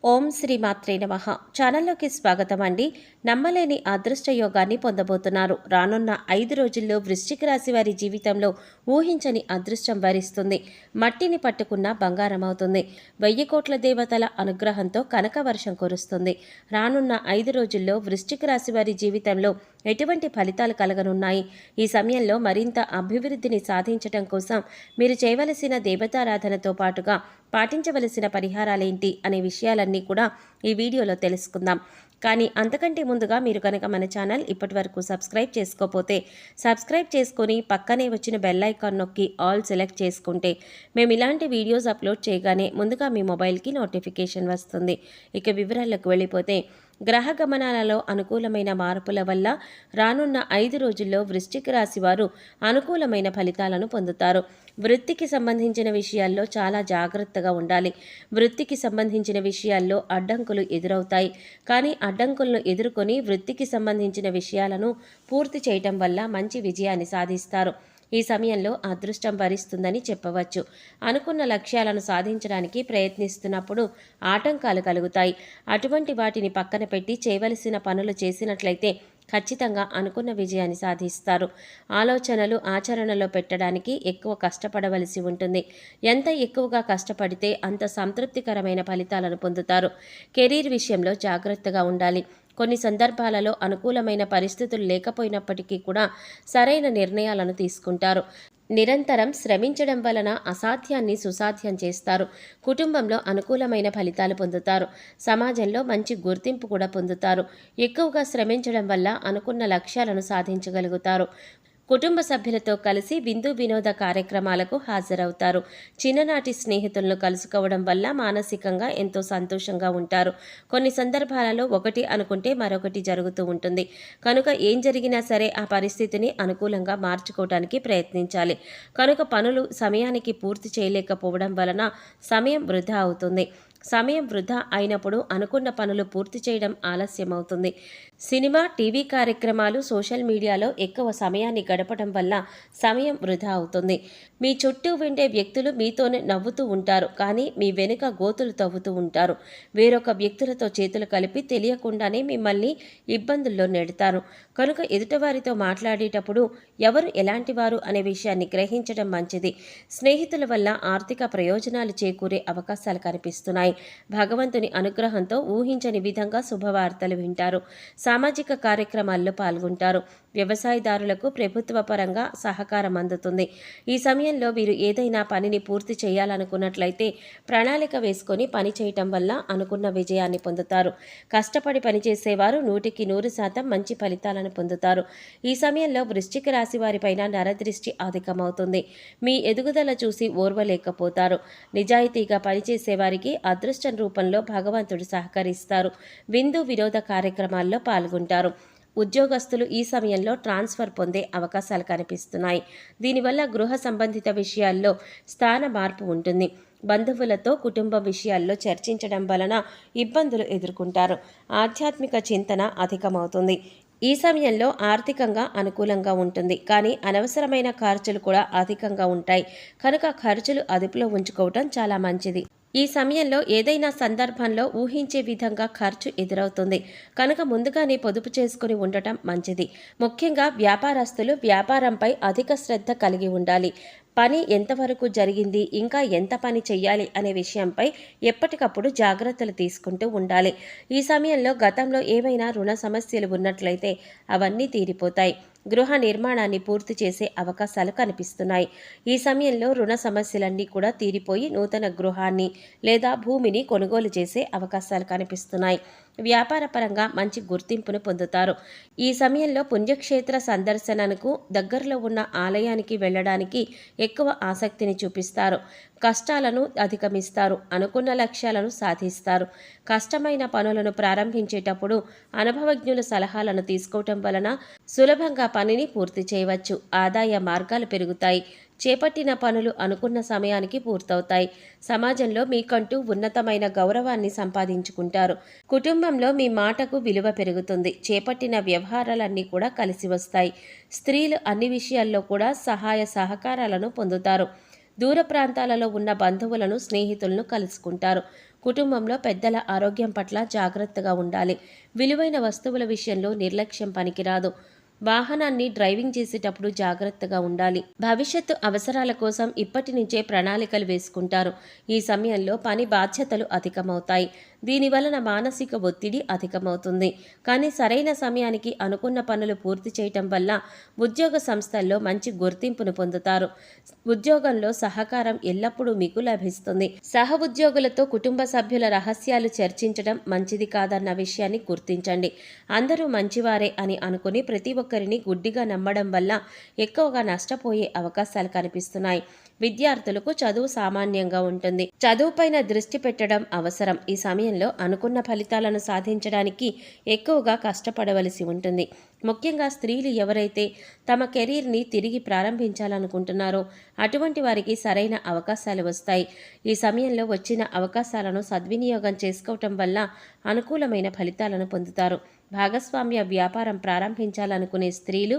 ఓం శ్రీ మాత్రే నమః. ఛానల్లోకి స్వాగతం అండి. నమ్మలేని అదృష్ట యోగాన్ని పొందబోతున్నారు. రానున్న 5 రోజుల్లో వృశ్చిక రాశి వారి జీవితంలో ఊహించని అదృష్టం వరిస్తుంది. మట్టిని పట్టుకున్న బంగారం అవుతుంది. 1000 కోట్ల దేవతల అనుగ్రహంతో కనక వర్షం కురుస్తుంది. రానున్న 5 రోజుల్లో వృశ్చిక రాశి వారి జీవితంలో ఎటువంటి ఫలితాలు కలగనున్నాయి? ఈ సమయంలో మరింత అభివృద్ధిని సాధించటం కోసం మీరు చేయవలసిన దేవతారాధనతో పాటుగా పాటించవలసిన పరిహారాలేంటి అనే విషయాలన్నీ కూడా ఈ వీడియోలో తెలుసుకుందాం. కానీ అంతకంటే ముందుగా మీరు కనుక మన ఛానల్ ఇప్పటివరకు సబ్స్క్రైబ్ చేసుకోకపోతే సబ్స్క్రైబ్ చేసుకొని పక్కనే వచ్చిన బెల్ ఐకాన్ నొక్కి ఆల్ సెలెక్ట్ చేసుకుంటే మేము ఇలాంటి వీడియోస్ అప్లోడ్ చేయగానే ముందుగా మీ మొబైల్కి నోటిఫికేషన్ వస్తుంది. ఇక వివరాలకు వెళ్ళిపోతే, గ్రహ గమనాలలో అనుకూలమైన మార్పుల వల్ల రానున్న 5 రోజుల్లో వృశ్చిక రాశి వారు అనుకూలమైన ఫలితాలను పొందుతారు. వృత్తికి సంబంధించిన విషయాల్లో చాలా జాగ్రత్తగా ఉండాలి. వృత్తికి సంబంధించిన విషయాల్లో అడ్డంకులు ఎదురవుతాయి. కానీ అడ్డంకులను ఎదుర్కొని వృత్తికి సంబంధించిన విషయాలను పూర్తి చేయటం వల్ల మంచి విజయాన్ని సాధిస్తారు. ఈ సమయంలో అదృష్టం వరిస్తుందని చెప్పవచ్చు. అనుకున్న లక్ష్యాలను సాధించడానికి ప్రయత్నిస్తున్నప్పుడు ఆటంకాలు కలుగుతాయి. అటువంటి వాటిని పక్కన పెట్టి చేయవలసిన పనులు చేసినట్లయితే ఖచ్చితంగా అనుకున్న విజయాన్ని సాధిస్తారు. ఆలోచనలు ఆచరణలో పెట్టడానికి ఎక్కువ కష్టపడవలసి ఉంటుంది. ఎంత ఎక్కువగా కష్టపడితే అంత సంతృప్తికరమైన ఫలితాలను పొందుతారు. కెరీర్ విషయంలో జాగ్రత్తగా ఉండాలి. కొన్ని సందర్భాలలో అనుకూలమైన పరిస్థితులు లేకపోయినప్పటికీ కూడా సరైన నిర్ణయాలను తీసుకుంటారు. నిరంతరం శ్రమించడం వలన అసాధ్యాన్ని సుసాధ్యం చేస్తారు. కుటుంబంలో అనుకూలమైన ఫలితాలు పొందుతారు. సమాజంలో మంచి గుర్తింపు కూడా పొందుతారు. ఎక్కువగా శ్రమించడం వల్ల అనుకున్న లక్ష్యాలను సాధించగలుగుతారు. కుటుంబ సభ్యులతో కలిసి విందు వినోద కార్యక్రమాలకు హాజరవుతారు. చిన్ననాటి స్నేహితులను కలుసుకోవడం వల్ల మానసికంగా ఎంతో సంతోషంగా ఉంటారు. కొన్ని సందర్భాలలో ఒకటి అనుకుంటే మరొకటి జరుగుతూ ఉంటుంది. కనుక ఏం జరిగినా సరే ఆ పరిస్థితిని అనుకూలంగా మార్చుకోవడానికి ప్రయత్నించాలి. కనుక పనులు సమయానికి పూర్తి చేయలేకపోవడం వలన సమయం వృధా అవుతుంది. సమయం వృధా అయినప్పుడు అనుకున్న పనులు పూర్తి చేయడం ఆలస్యమవుతుంది. సినిమా, టీవీ కార్యక్రమాలు, సోషల్ మీడియాలో ఎక్కువ సమయాన్ని గడపడం వల్ల సమయం వృధా అవుతుంది. మీ చుట్టూ ఉండే వ్యక్తులు మీతోనే నవ్వుతూ ఉంటారు, కానీ మీ వెనుక గోతులు తవ్వుతూ ఉంటారు. వేరొక వ్యక్తులతో చేతులు కలిపి తెలియకుండానే మిమ్మల్ని ఇబ్బందుల్లో నెడతారు. కనుక ఎదుటివారితో మాట్లాడేటప్పుడు ఎవరు ఎలాంటి వారు అనే విషయాన్ని గ్రహించడం మంచిది. స్నేహితుల వల్ల ఆర్థిక ప్రయోజనాలు చేకూరే అవకాశాలు కనిపిస్తున్నాయి. భగవంతుని అనుగ్రహంతో ఊహించని విధంగా శుభవార్తలు వింటారు. సామాజిక కార్యక్రమాల్లో పాల్గొంటారు. వ్యవసాయదారులకు ప్రభుత్వ పరంగా సహకారం అందుతుంది. ఈ సమయంలో వీరు ఏదైనా పనిని పూర్తి చేయాలనుకున్నట్లయితే ప్రణాళిక వేసుకొని పని చేయటం వల్ల అనుకున్న విజయాన్ని పొందుతారు. కష్టపడి పనిచేసేవారు 100% మంచి ఫలితాలను పొందుతారు. ఈ సమయంలో వృశ్చిక రాశి వారిపైన నరదృష్టి అధికమవుతుంది. మీ ఎదుగుదల చూసి ఓర్వలేకపోతారు. నిజాయితీగా పనిచేసే వారికి అదృష్టం రూపంలో భగవంతుడు సహకరిస్తారు. విందు వినోద కార్యక్రమాల్లో పాల్గొంటారు. ఉద్యోగస్తులు ఈ సమయంలో ట్రాన్స్ఫర్ పొందే అవకాశాలు కనిపిస్తున్నాయి. దీనివల్ల గృహ సంబంధిత విషయాల్లో స్థాన మార్పు ఉంటుంది. బంధువులతో కుటుంబ విషయాల్లో చర్చించడం వలన ఇబ్బందులు ఎదుర్కొంటారు. ఆధ్యాత్మిక చింతన అధికమవుతుంది. ఈ సమయంలో ఆర్థికంగా అనుకూలంగా ఉంటుంది, కానీ అనవసరమైన ఖర్చులు కూడా అధికంగా ఉంటాయి. కనుక ఖర్చులు అదుపులో ఉంచుకోవటం చాలా మంచిది. ఈ సమయంలో ఏదైనా సందర్భంలో ఊహించే విధంగా ఖర్చు ఎదురవుతుంది. కనుక ముందుగానే పొదుపు చేసుకుని ఉండటం మంచిది. ముఖ్యంగా వ్యాపారస్తులు వ్యాపారంపై అధిక శ్రద్ధ కలిగి ఉండాలి. పని ఎంతవరకు జరిగింది, ఇంకా ఎంత పని చెయ్యాలి అనే విషయంపై ఎప్పటికప్పుడు జాగ్రత్తలు తీసుకుంటూ ఉండాలి. ఈ సమయంలో గతంలో ఏవైనా రుణ సమస్యలు ఉన్నట్లయితే అవన్నీ తీరిపోతాయి. గృహ నిర్మాణాన్ని పూర్తి చేసే అవకాశాలు కనిపిస్తున్నాయి. ఈ సమయంలో రుణ సమస్యలన్నీ కూడా తీరిపోయి నూతన గృహాన్ని లేదా భూమిని కొనుగోలు చేసే అవకాశాలు కనిపిస్తున్నాయి. వ్యాపార పరంగా మంచి గుర్తింపును పొందుతారు. ఈ సమయంలో పుణ్యక్షేత్ర సందర్శనకు దగ్గరలో ఉన్న ఆలయానికి వెళ్ళడానికి ఎక్కువ ఆసక్తిని చూపిస్తారు. కష్టాలను అధిగమిస్తారు. అనుకున్న లక్ష్యాలను సాధిస్తారు. కష్టమైన పనులను ప్రారంభించేటప్పుడు అనుభవజ్ఞుల సలహాలను తీసుకోవటం వలన సులభంగా పనిని పూర్తి చేయవచ్చు. ఆదాయ మార్గాలు పెరుగుతాయి. చేపట్టిన పనులు అనుకున్న సమయానికి పూర్తవుతాయి. సమాజంలో మీకంటూ ఉన్నతమైన గౌరవాన్ని సంపాదించుకుంటారు. కుటుంబంలో మీ మాటకు విలువ పెరుగుతుంది. చేపట్టిన వ్యవహారాలన్నీ కూడా కలిసి వస్తాయి. స్త్రీలు అన్ని విషయాల్లో కూడా సహాయ సహకారాలను పొందుతారు. దూర ప్రాంతాలలో ఉన్న బంధువులను స్నేహితులను కలుసుకుంటారు. కుటుంబంలో పెద్దల ఆరోగ్యం పట్ల జాగ్రత్తగా ఉండాలి. విలువైన వస్తువుల విషయంలో నిర్లక్ష్యం పనికిరాదు. వాహనాన్ని డ్రైవింగ్ చేసేటప్పుడు జాగ్రత్తగా ఉండాలి. భవిష్యత్తు అవసరాల కోసం ఇప్పటి నుంచే ప్రణాళికలు వేసుకుంటారు. ఈ సమయంలో పని బాధ్యతలు అధికమవుతాయి. దీనివలన మానసిక ఒత్తిడి అధికమవుతుంది. కానీ సరైన సమయానికి అనుకున్న పనులు పూర్తి చేయటం వల్ల ఉద్యోగ సంస్థల్లో మంచి గుర్తింపును పొందుతారు. ఉద్యోగంలో సహకారం ఎల్లప్పుడూ మీకు లభిస్తుంది. సహ ఉద్యోగులతో కుటుంబ సభ్యుల రహస్యాలు చర్చించడం మంచిది కాదన్న విషయాన్ని గుర్తించండి. అందరూ మంచివారే అని అనుకుని ప్రతి ఒక్కరిని గుడ్డిగా నమ్మడం వల్ల ఎక్కువగా నష్టపోయే అవకాశాలు కనిపిస్తున్నాయి. విద్యార్థులకు చదువు సామాన్యంగా ఉంటుంది. చదువుపైన దృష్టి పెట్టడం అవసరం. ఈ సమయంలో అనుకున్న ఫలితాలను సాధించడానికి ఎక్కువగా కష్టపడవలసి ఉంటుంది. ముఖ్యంగా స్త్రీలు ఎవరైతే తమ కెరీర్ని తిరిగి ప్రారంభించాలనుకుంటున్నారో అటువంటి వారికి సరైన అవకాశాలు వస్తాయి. ఈ సమయంలో వచ్చిన అవకాశాలను సద్వినియోగం చేసుకోవటం వల్ల అనుకూలమైన ఫలితాలను పొందుతారు. భాగస్వామ్య వ్యాపారం ప్రారంభించాలనుకునే స్త్రీలు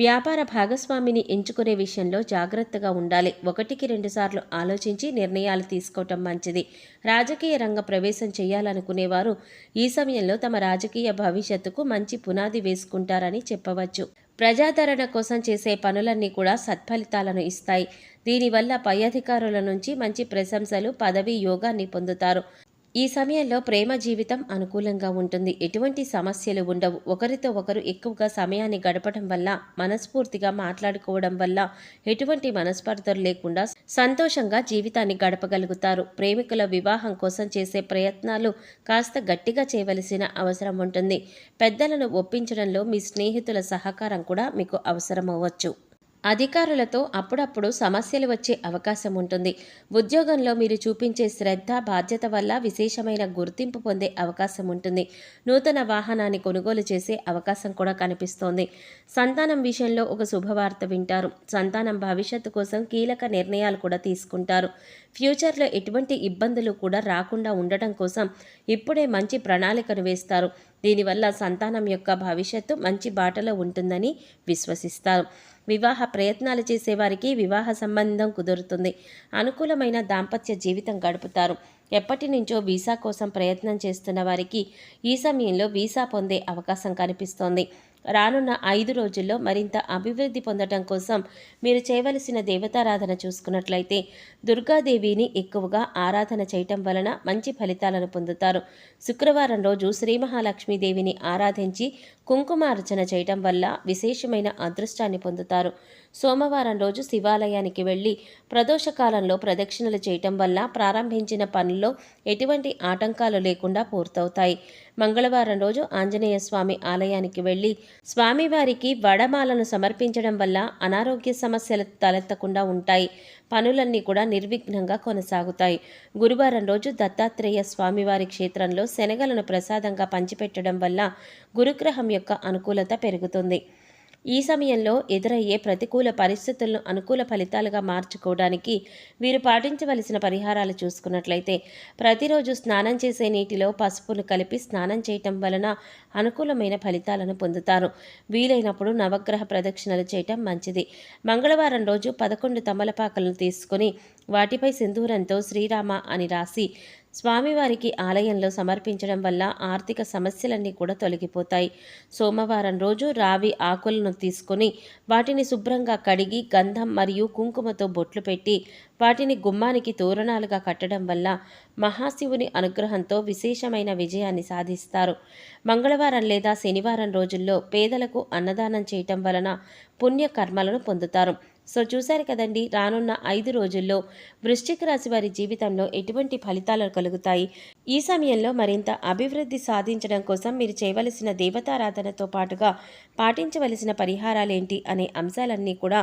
వ్యాపార భాగస్వామిని ఎంచుకునే విషయంలో జాగ్రత్తగా ఉండాలి. 1-2 సార్లు ఆలోచించి నిర్ణయాలు తీసుకోవటం మంచిది. రాజకీయ రంగ ప్రవేశం చేయాలనుకునేవారు ఈ సమయంలో తమ రాజకీయ భవిష్యత్తుకు మంచి పునాది వేసుకుంటారని చెప్పవచ్చు. ప్రజాదరణ కోసం చేసే పనులన్నీ కూడా సత్ఫలితాలను ఇస్తాయి. దీనివల్ల పై అధికారుల నుంచి మంచి ప్రశంసలు, పదవి, యోగాన్ని పొందుతారు. ఈ సమయంలో ప్రేమ జీవితం అనుకూలంగా ఉంటుంది. ఎటువంటి సమస్యలు ఉండవు. ఒకరితో ఒకరు ఎక్కువగా సమయాన్ని గడపడం వల్ల, మనస్ఫూర్తిగా మాట్లాడుకోవడం వల్ల ఎటువంటి మనస్పర్ధలు లేకుండా సంతోషంగా జీవితాన్ని గడపగలుగుతారు. ప్రేమికుల వివాహం కోసం చేసే ప్రయత్నాలు కాస్త గట్టిగా చేయవలసిన అవసరం ఉంటుంది. పెద్దలను ఒప్పించడంలో మీ స్నేహితుల సహకారం కూడా మీకు అవసరమవ్వచ్చు. అధికారులతో అప్పుడప్పుడు సమస్యలు వచ్చే అవకాశం ఉంటుంది. ఉద్యోగంలో మీరు చూపించే శ్రద్ధ, బాధ్యత వల్ల విశేషమైన గుర్తింపు పొందే అవకాశం ఉంటుంది. నూతన వాహనాన్ని కొనుగోలు చేసే అవకాశం కూడా కనిపిస్తోంది. సంతానం విషయంలో ఒక శుభవార్త వింటారు. సంతానం భవిష్యత్తు కోసం కీలక నిర్ణయాలు కూడా తీసుకుంటారు. ఫ్యూచర్లో ఎటువంటి ఇబ్బందులు కూడా రాకుండా ఉండటం కోసం ఇప్పుడే మంచి ప్రణాళికను వేస్తారు. దీనివల్ల సంతానం యొక్క భవిష్యత్తు మంచి బాటలో ఉంటుందని విశ్వసిస్తారు. వివాహ ప్రయత్నాలు చేసేవారికి వివాహ సంబంధం కుదురుతుంది. అనుకూలమైన దాంపత్య జీవితం గడుపుతారు. ఎప్పటి నుంచో వీసా కోసం ప్రయత్నం చేస్తున్న వారికి ఈ సమయంలో వీసా పొందే అవకాశం కనిపిస్తోంది. రానున్న 5 రోజుల్లో మరింత అభివృద్ధి పొందడం కోసం మీరు చేయవలసిన దేవతారాధన చూసుకున్నట్లయితే దుర్గాదేవిని ఎక్కువగా ఆరాధన చేయటం వలన మంచి ఫలితాలను పొందుతారు. శుక్రవారం రోజు శ్రీ మహాలక్ష్మీదేవిని ఆరాధించి కుంకుమార్చన చేయటం వల్ల విశేషమైన అదృష్టాన్ని పొందుతారు. సోమవారం రోజు శివాలయానికి వెళ్ళి ప్రదోషకాలంలో ప్రదక్షిణలు చేయటం వల్ల ప్రారంభించిన పనుల్లో ఎటువంటి ఆటంకాలు లేకుండా పూర్తవుతాయి. మంగళవారం రోజు ఆంజనేయ స్వామి ఆలయానికి వెళ్ళి స్వామివారికి వడమాలను సమర్పించడం వల్ల అనారోగ్య సమస్యలు తలెత్తకుండా ఉంటాయి. పనులన్నీ కూడా నిర్విఘ్నంగా కొనసాగుతాయి. గురువారం రోజు దత్తాత్రేయ స్వామివారి క్షేత్రంలో శనగలను ప్రసాదంగా పంచిపెట్టడం వల్ల గురుగ్రహం యొక్క అనుకూలత పెరుగుతుంది. ఈ సమయంలో ఎదురయ్యే ప్రతికూల పరిస్థితులను అనుకూల ఫలితాలుగా మార్చుకోవడానికి వీరు పాటించవలసిన పరిహారాలు చూసుకున్నట్లయితే ప్రతిరోజు స్నానం చేసే నీటిలో పసుపును కలిపి స్నానం చేయటం వలన అనుకూలమైన ఫలితాలను పొందుతారు. వీలైనప్పుడు నవగ్రహ ప్రదక్షిణలు చేయటం మంచిది. మంగళవారం రోజు 11 తమలపాకులను తీసుకుని వాటిపై సింధూరంతో శ్రీరామ అని రాసి స్వామివారికి ఆలయంలో సమర్పించడం వల్ల ఆర్థిక సమస్యలన్నీ కూడా తొలగిపోతాయి. సోమవారం రోజు రావి ఆకులను తీసుకొని వాటిని శుభ్రంగా కడిగి గంధం మరియు కుంకుమతో బొట్లు పెట్టి వాటిని గుమ్మానికి తోరణాలుగా కట్టడం వల్ల మహాశివుని అనుగ్రహంతో విశేషమైన విజయాన్ని సాధిస్తారు. మంగళవారం లేదా శనివారం రోజుల్లో పేదలకు అన్నదానం చేయటం వలన పుణ్యకర్మలను పొందుతారు. సో చూశారు కదండి, రానున్న 5 రోజుల్లో వృశ్చిక రాశి వారి జీవితంలో ఎటువంటి ఫలితాలు కలుగుతాయి. ఈ సమయంలో మరింత అభివృద్ధి సాధించడం కోసం మీరు చేయవలసిన దేవతారాధనతో పాటుగా పాటించవలసిన పరిహారాలేంటి అనే అంశాలన్నీ కూడా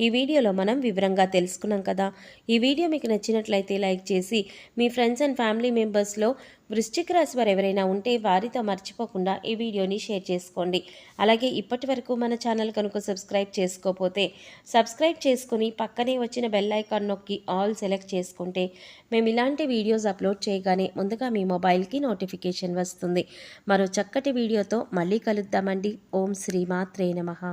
ఈ వీడియోలో మనం వివరంగా తెలుసుకున్నాం కదా. ఈ వీడియో మీకు నచ్చినట్లయితే లైక్ చేసి మీ ఫ్రెండ్స్ అండ్ ఫ్యామిలీ మెంబర్స్లో వృశ్చిక రాశి వారు ఎవరైనా ఉంటే వారితో మర్చిపోకుండా ఈ వీడియోని షేర్ చేసుకోండి. అలాగే ఇప్పటి వరకు మన ఛానల్ కనుక సబ్స్క్రైబ్ చేసుకోకపోతే సబ్స్క్రైబ్ చేసుకుని పక్కనే వచ్చిన బెల్ ఐకాన్ నొక్కి ఆల్ సెలెక్ట్ చేసుకుంటే మేము ఇలాంటి వీడియోస్ అప్లోడ్ చేయగానే ముందుగా మీ మొబైల్కి నోటిఫికేషన్ వస్తుంది. మరో చక్కటి వీడియోతో మళ్ళీ కలుద్దామండి. ఓం శ్రీ మాత్రే నమః.